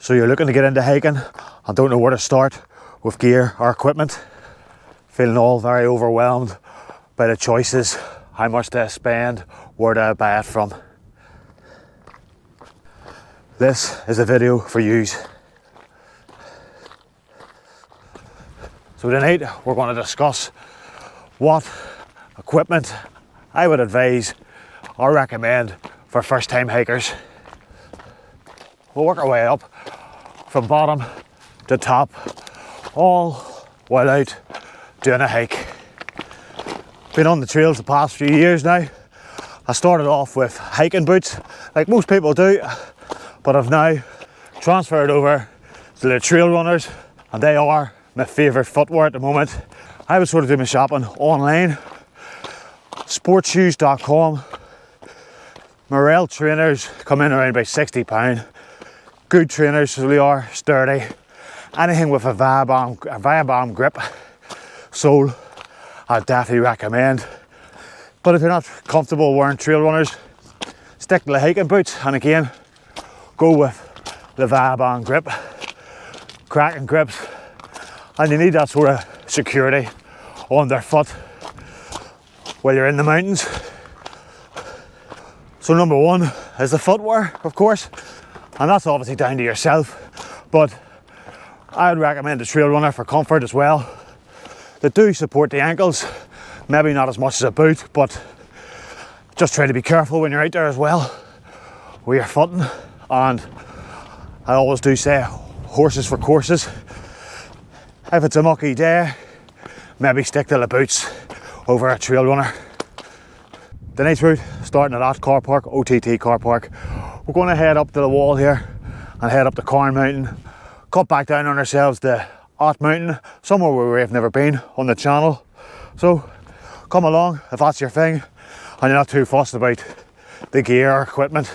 So you're looking to get into hiking and don't know where to start with gear or equipment, feeling all very overwhelmed by the choices, how much to spend, where to buy it from. This is a video for yous. So tonight we're going to discuss what equipment I would advise or recommend for first time hikers. We'll work our way up from bottom to top, all while out doing a hike. Been on the trails the past few years now. I started off with hiking boots, like most people do, but I've now transferred over to the trail runners, and they are my favourite footwear at the moment. I would sort of do my shopping online. Sportshoes.com. Morel trainers come in around about £60. Good trainers, so they are sturdy. Anything with a Viabam grip sole, I'd definitely recommend. But if you're not comfortable wearing trail runners, stick to the hiking boots, and again, go with the Viabam grip. Cracking grips, and you need that sort of security on their foot while you're in the mountains. So number one is the footwear, of course, and that's obviously down to yourself, but I would recommend a trail runner for comfort as well. They do support the ankles, maybe not as much as a boot, but just try to be careful when you're out there as well with your footing. And I always do say horses for courses. If it's a mucky day, maybe stick to the boots over a trail runner. The next route, starting at that car park, OTT car park, we're going to head up to the wall here and head up to Carn Mountain, cut back down on ourselves to Ott Mountain, somewhere where we've never been on the channel. So come along if that's your thing and you're not too fussed about the gear or equipment.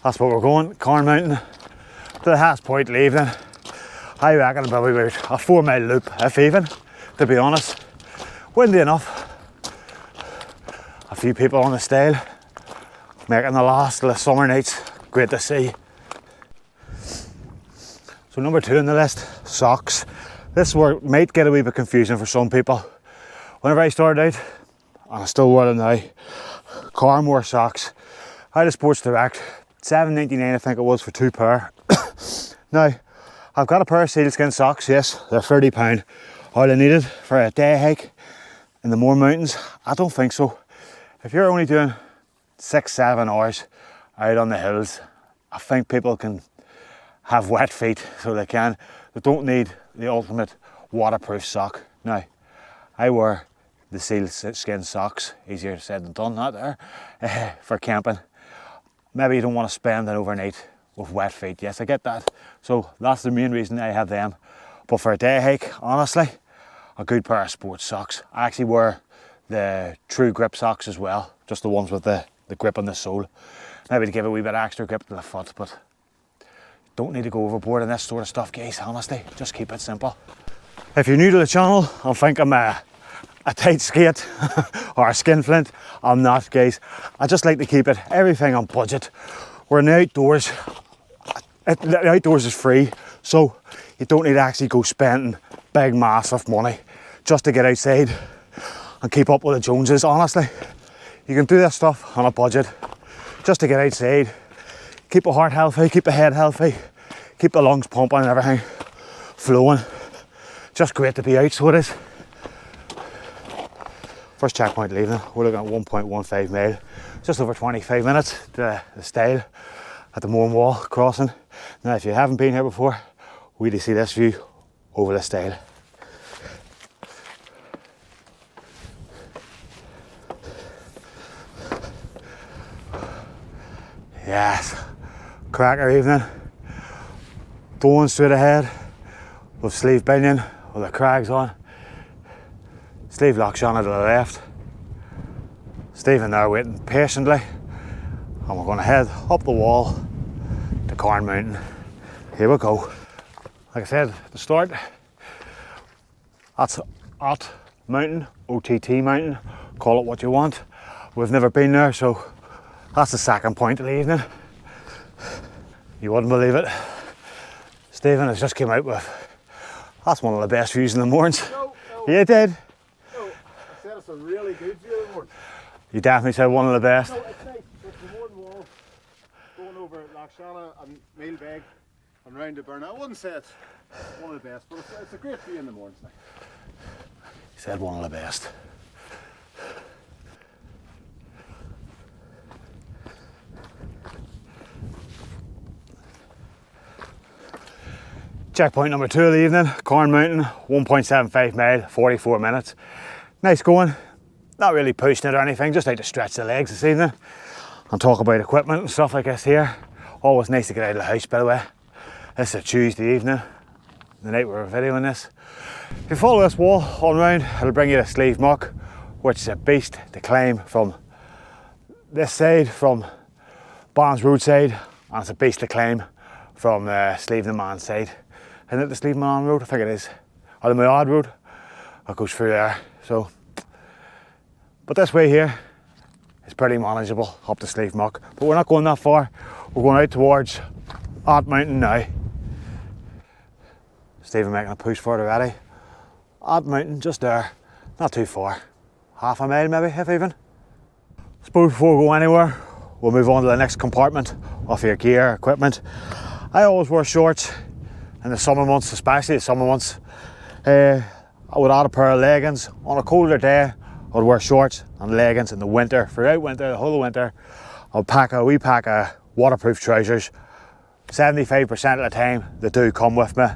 That's what we're going, Carn Mountain, to the highest point leaving. I reckon probably about a 4 mile loop, if even, to be honest. Windy enough. A few people on the stile, making the last of the summer nights, great to see. So number 2 on the list, socks. This word might get a wee bit confusing for some people. Whenever I started out, and I still wear them now, Carn socks, I had a Sports Direct, $7.99 I think it was for 2 pair. Now, I've got a pair of sealskin socks, yes, they're £30. All I needed for a day hike in the Mourne Mountains? I don't think so. If you're only doing 6-7 hours out on the hills, I think people can have wet feet, so they can. They don't need the ultimate waterproof sock. Now, I wear the sealskin socks, easier said than done that there, for camping. Maybe you don't want to spend an overnight with wet feet. Yes, I get that. So that's the main reason I have them. But for a day hike, honestly, a good pair of sports socks. I actually wear the true grip socks as well, just the ones with the grip on the sole. Maybe to give a wee bit extra grip to the foot, but don't need to go overboard in this sort of stuff, guys, honestly. Just keep it simple. If you're new to the channel and think I'm a tight skate or a skinflint, I'm not, guys. I just like to keep it everything on budget. We're in the outdoors. The outdoors is free, so you don't need to actually go spending big massive money just to get outside and keep up with the Joneses. Honestly, you can do this stuff on a budget just to get outside, keep the heart healthy, keep the head healthy, keep the lungs pumping and everything flowing. Just great to be out, so it is. First checkpoint leaving, we're looking at 1.15 mile, just over 25 minutes to the stile at the Mourne Wall crossing. Now if you haven't been here before, wait to see this view over the stile. Yes, cracker evening, going straight ahead with sleeve binion with the crags on. Steve Lockshon to the left, Stephen there waiting patiently, and we're going to head up the wall to Carn Mountain. Here we go. Like I said at the start, that's Ott Mountain, OTT Mountain, call it what you want. We've never been there, so that's the second point of the evening. You wouldn't believe it. Stephen has just came out with, that's one of the best views in the Mournes. No. You did? No, I said it's a really good view of the Mournes. You definitely said one of the best. No, it's nice. It's the Mourne wall going over Lochshana and Mealbeg and round to Burna. I wouldn't say it's one of the best, but it's a great view in the Mournes now. He said one of the best. Checkpoint number 2 of the evening, Carn Mountain, 1.75 mile, 44 minutes. Nice going, not really pushing it or anything, just like to stretch the legs this evening and talk about equipment and stuff like this here. Always nice to get out of the house, by the way. This is a Tuesday evening, the night we're videoing this. If you follow this wall on round, it'll bring you to Sleeve Muck, which is a beast to climb from this side, from Barnes Roadside, and it's a beast to climb from Sleeve the Man side. Isn't it the Sleeve Man Road? I think it is. Or the Mourne Road that goes through there. So, but this way here is pretty manageable up to Sleeve Muck. But we're not going that far. We're going out towards Ott Mountain now. Stephen making a push for it already. Ott Mountain, just there, not too far. Half a mile maybe, if even. I suppose before we go anywhere, we'll move on to the next compartment of your gear, equipment. I always wear shorts in the summer months, especially the summer months. I would add a pair of leggings. On a colder day, I would wear shorts and leggings. In the winter, throughout winter, the whole of winter, I would pack a waterproof trousers. 75% of the time, they do come with me.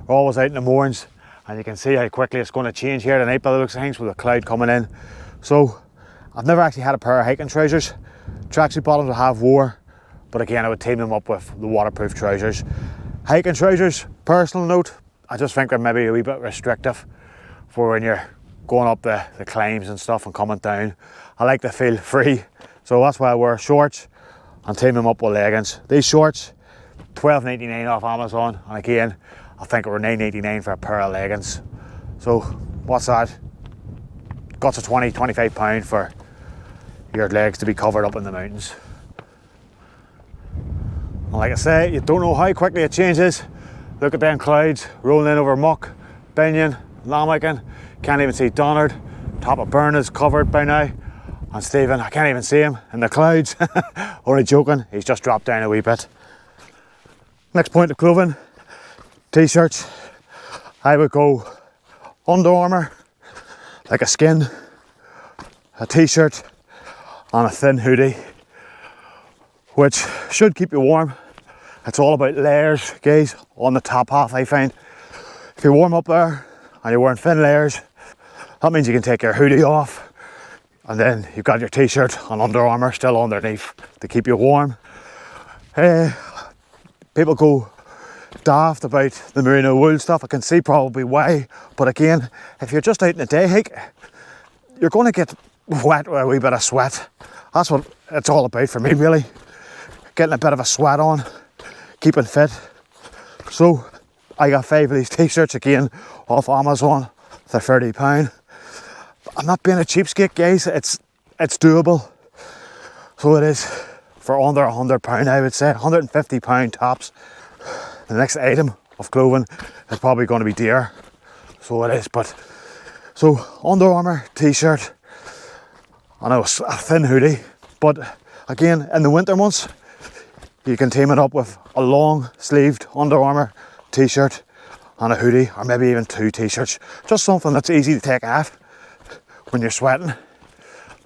We're always out in the Mournes, and you can see how quickly it's going to change here tonight by the looks of things with the cloud coming in. So, I've never actually had a pair of hiking trousers. Tracksuit bottoms I have wore, but again, I would team them up with the waterproof trousers. Hiking trousers, personal note, I just think they're maybe a wee bit restrictive for when you're going up the climbs and stuff and coming down. I like to feel free, so that's why I wear shorts and team them up with leggings. These shorts, $12.99 off Amazon, and again, I think they were $9.99 for a pair of leggings. So what's that? Got to £20–25 for your legs to be covered up in the mountains. And like I say, you don't know how quickly it changes. Look at them clouds rolling in over Muck, Binion, Lamachan. Can't even see Donard. Top of Burn is covered by now. And Stephen, I can't even see him in the clouds. Only joking, he's just dropped down a wee bit. Next point of clothing, t-shirts. I would go Under Armour, like a skin, a t-shirt and a thin hoodie, which should keep you warm. It's all about layers, guys, on the top half, I find. If you warm up there and you're wearing thin layers, that means you can take your hoodie off and then you've got your t-shirt and Under Armour still underneath to keep you warm. People go daft about the merino wool stuff. I can see probably why, but again, if you're just out in a day hike, you're going to get wet with a wee bit of sweat. That's what it's all about for me, really. Getting a bit of a sweat on, keeping fit. So I got 5 of these t-shirts again off Amazon for £30. I'm not being a cheapskate, guys. It's doable. So it is for under £100, I would say, £150 tops. The next item of clothing is probably going to be dear. So it is, but so Under Armour t-shirt and a thin hoodie. But again, in the winter months, you can team it up with a long sleeved Under Armour t-shirt and a hoodie, or maybe even 2 t-shirts. Just something that's easy to take off when you're sweating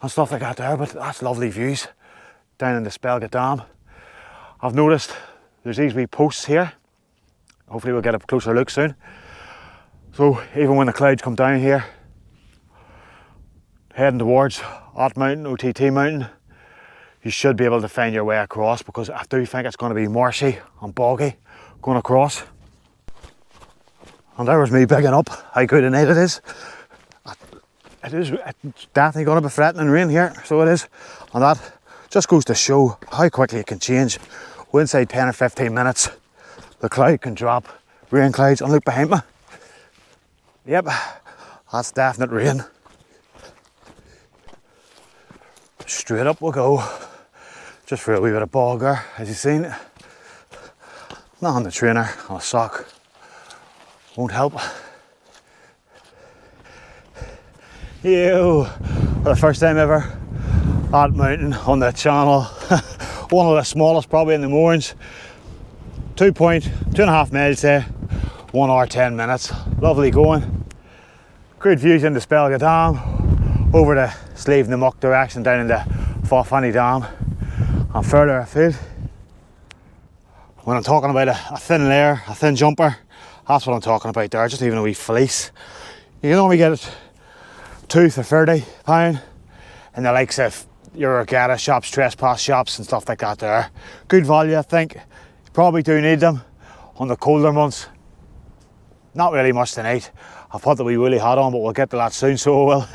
and stuff like that there. But that's lovely views down in the Spelga Dam. I've noticed there's these wee posts here. Hopefully we'll get a closer look soon. So even when the clouds come down here, heading towards Ott Mountain, OTT Mountain, you should be able to find your way across, because I do think it's going to be marshy and boggy going across. And there was me bigging up how good a night it is. It's definitely going to be threatening rain here, so it is. And that just goes to show how quickly it can change. Inside 10 or 15 minutes, the cloud can drop rain clouds, and look behind me. Yep, that's definite rain. Straight up we'll go, just for a wee bit of bogger, as you've seen. Not on the trainer, on a sock, won't help. Yo, for the first time ever, Ott Mountain on the channel. One of the smallest probably in the Mournes. 2.5 miles there, 1 hour 10 minutes. Lovely going. Good views into Spelga Dam, over the Sleeve and the Muck direction down into Fawfanny Dam, and further afield. When I'm talking about a thin layer, a thin jumper, that's what I'm talking about there, just even a wee fleece. You can only get it £2 for £30 in the likes of your regatta shops, trespass shops and stuff like that there. Good value, I think. You probably do need them on the colder months. Not really much tonight. I've put the wee woolly hat on, but we'll get to that soon, so we will.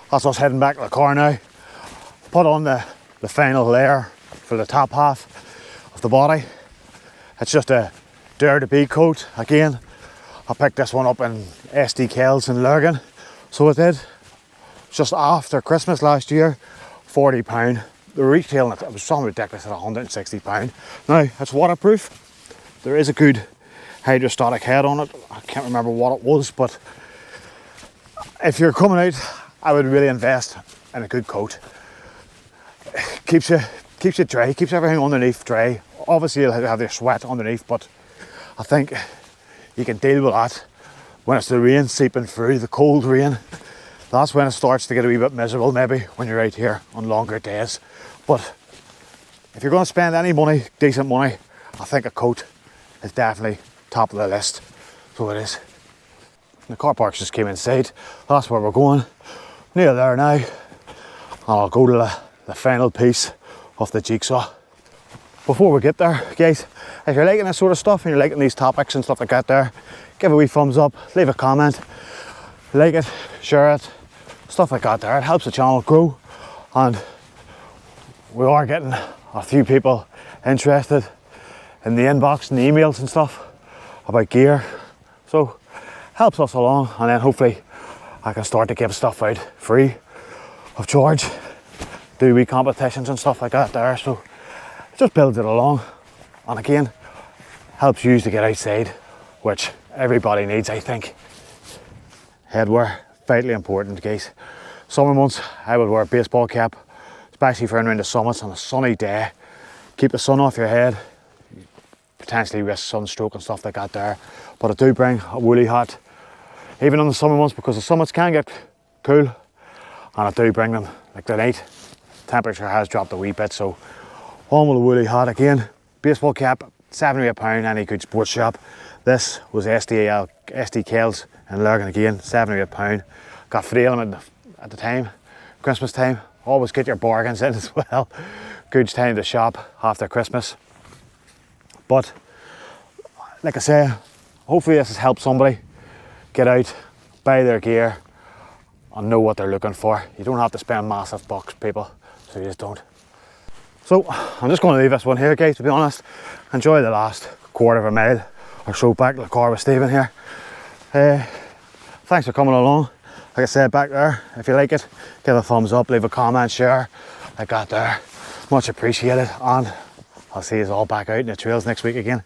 That's us heading back to the car now. Put on the final layer for the top half of the body. It's just a Dare to Be coat. Again, I picked this one up in Geggles in Lurgan. So it did. Just after Christmas last year, £40. The retailing it was something ridiculous at £160. Now, it's waterproof. There is a good hydrostatic head on it. I can't remember what it was, but if you're coming out, I would really invest in a good coat. Keeps you dry, keeps everything underneath dry. Obviously you'll have your sweat underneath, but I think you can deal with that when it's the rain seeping through, the cold rain. That's when it starts to get a wee bit miserable, maybe when you're out here on longer days. But if you're going to spend any money, decent money, I think a coat is definitely top of the list. So it is. The car parks just came inside. That's where we're going. Near there now. And I'll go to the final piece of the jigsaw. Before we get there, guys, if you're liking this sort of stuff and you're liking these topics and stuff like that there, give a wee thumbs up, leave a comment, like it, share it, stuff like that there. It helps the channel grow, and we are getting a few people interested in the inbox and the emails and stuff about gear, so helps us along, and then hopefully I can start to give stuff out free of charge, do wee competitions and stuff like that there, so it just builds it along, and again helps you to get outside, which everybody needs, I think. Headwear, vitally important, guys. Summer months I would wear a baseball cap, especially for around the summits on a sunny day. Keep the sun off your head, potentially risk sunstroke and stuff like that there, but I do bring a woolly hat even on the summer months, because the summits can get cool, and I do bring them. Like tonight, temperature has dropped a wee bit, so on with a woolly hat again. Baseball cap, £7 or £8, any good sports shop. This was Geggles in Lurgan again, £7 or £8. Got 3 of them at the time, Christmas time. Always get your bargains in as well. Good time to shop after Christmas. But like I say, hopefully this has helped somebody get out, buy their gear, and know what they're looking for. You don't have to spend massive bucks, people, so you just don't. So I'm just going to leave this one here, guys, to be honest. Enjoy the last quarter of a mile or so back to the car with Stephen here. Thanks for coming along. Like I said back there, if you like it, give a thumbs up, leave a comment, share, like that there. Much appreciated, and I'll see you all back out in the trails next week again.